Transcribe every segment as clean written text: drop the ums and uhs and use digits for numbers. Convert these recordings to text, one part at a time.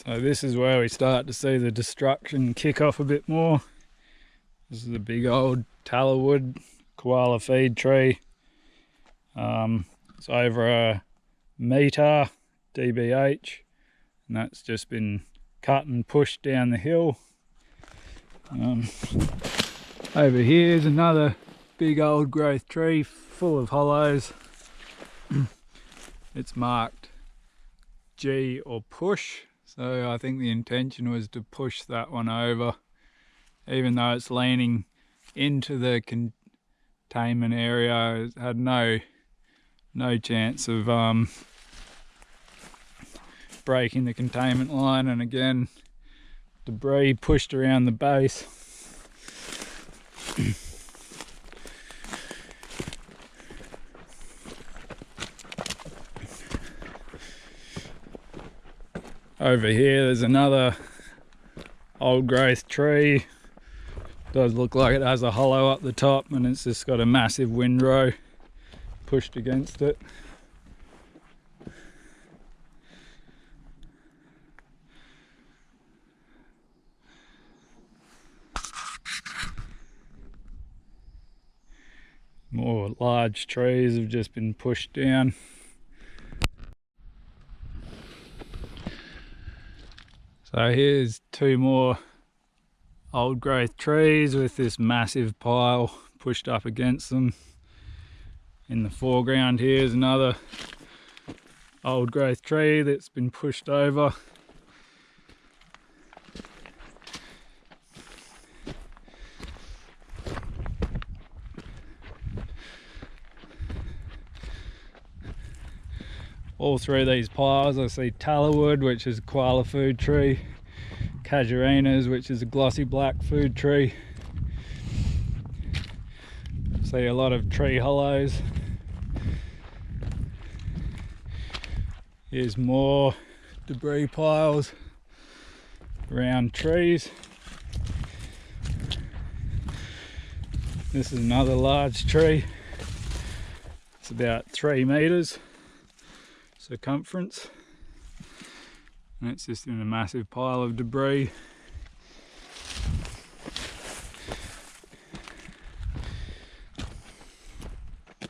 So this is where we start to see the destruction kick off a bit more. This is a big old tallowood koala feed tree. It's over a metre dBH, and that's just been cut and pushed down the hill. Over here is another big old growth tree full of hollows. It's marked G or push, so I think the intention was to push that one over, even though it's leaning into the containment area. It had no chance of breaking the containment line, and again debris pushed around the base. Over here there's another old growth tree. Does look like it has a hollow up the top, and it's just got a massive windrow pushed against it. More large trees have just been pushed down. So here's two more old growth trees with this massive pile pushed up against them. In the foreground here is another old growth tree that's been pushed over. All through these piles I see tallowood, which is a koala food tree, casuarinas, which is a glossy black food tree. See a lot of tree hollows. Here's more debris piles around trees. This is another large tree. It's about 3 meters circumference, and it's just in a massive pile of debris. I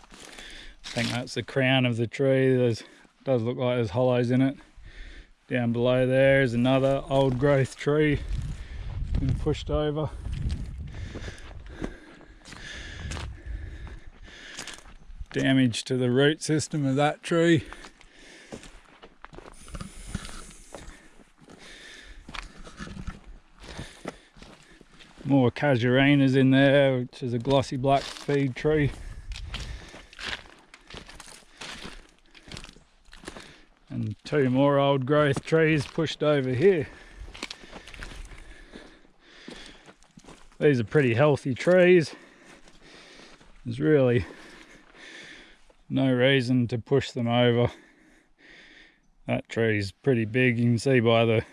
think that's the crown of the tree. Does look like there's hollows in it. Down below there is another old growth tree been pushed over. Damage to the root system of that tree. More casuarinas in there, which is a glossy black feed tree. And 2 more old growth trees pushed over here. These are pretty healthy trees. There's really no reason to push them over. That tree's pretty big. You can see by the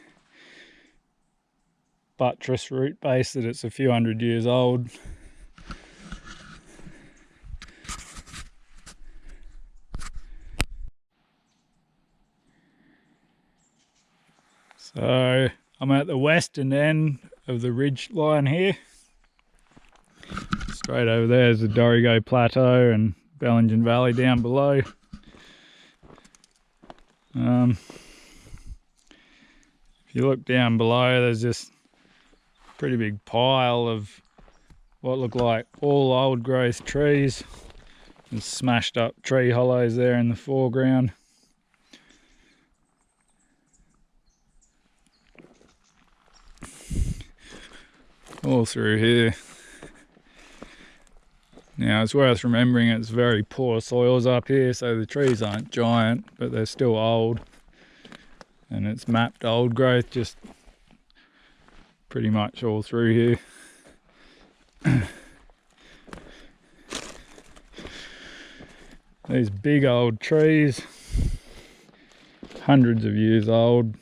buttress root base that it's a few hundred years old. So I'm at the western end of the ridge line here. Straight over there is the Dorrigo Plateau and Bellingen Valley down below. If you look down below, there's just a pretty big pile of what look like all old growth trees and smashed up tree hollows there in the foreground. All through here. Now it's worth remembering it's very poor soils up here, so the trees aren't giant, but they're still old. And it's mapped old growth just pretty much all through here. These big old trees, hundreds of years old.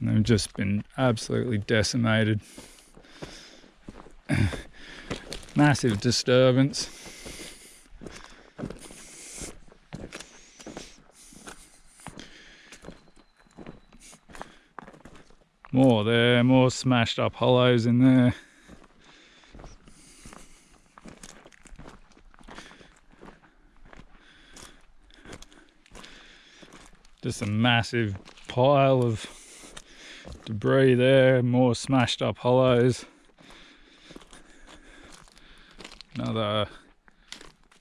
And they've just been absolutely decimated. Massive disturbance. More there, more smashed up hollows in there. Just a massive pile of debris there, more smashed up hollows. Another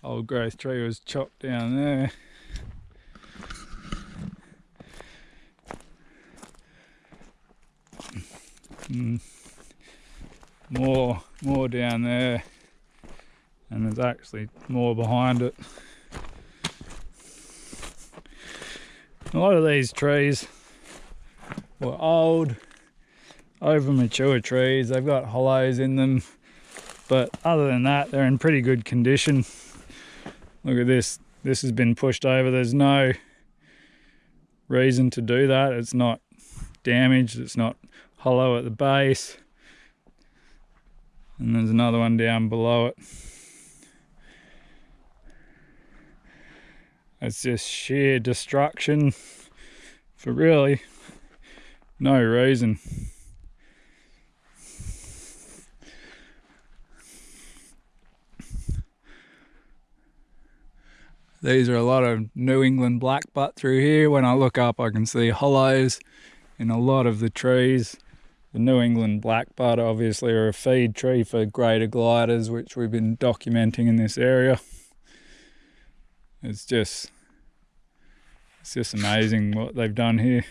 old growth tree was chopped down there. More down there, and there's actually more behind it. A lot of these trees were old, over mature trees. They've got hollows in them, but other than that, they're in pretty good condition. Look at this. This has been pushed over. There's no reason to do that. It's not damaged. It's not hollow at the base. And there's another one down below it. It's just sheer destruction for really no reason. These are a lot of New England blackbutt through here. When I look up, I can see hollows in a lot of the trees. The New England blackbutt obviously are a feed tree for greater gliders, which we've been documenting in this area. It's just amazing what they've done here.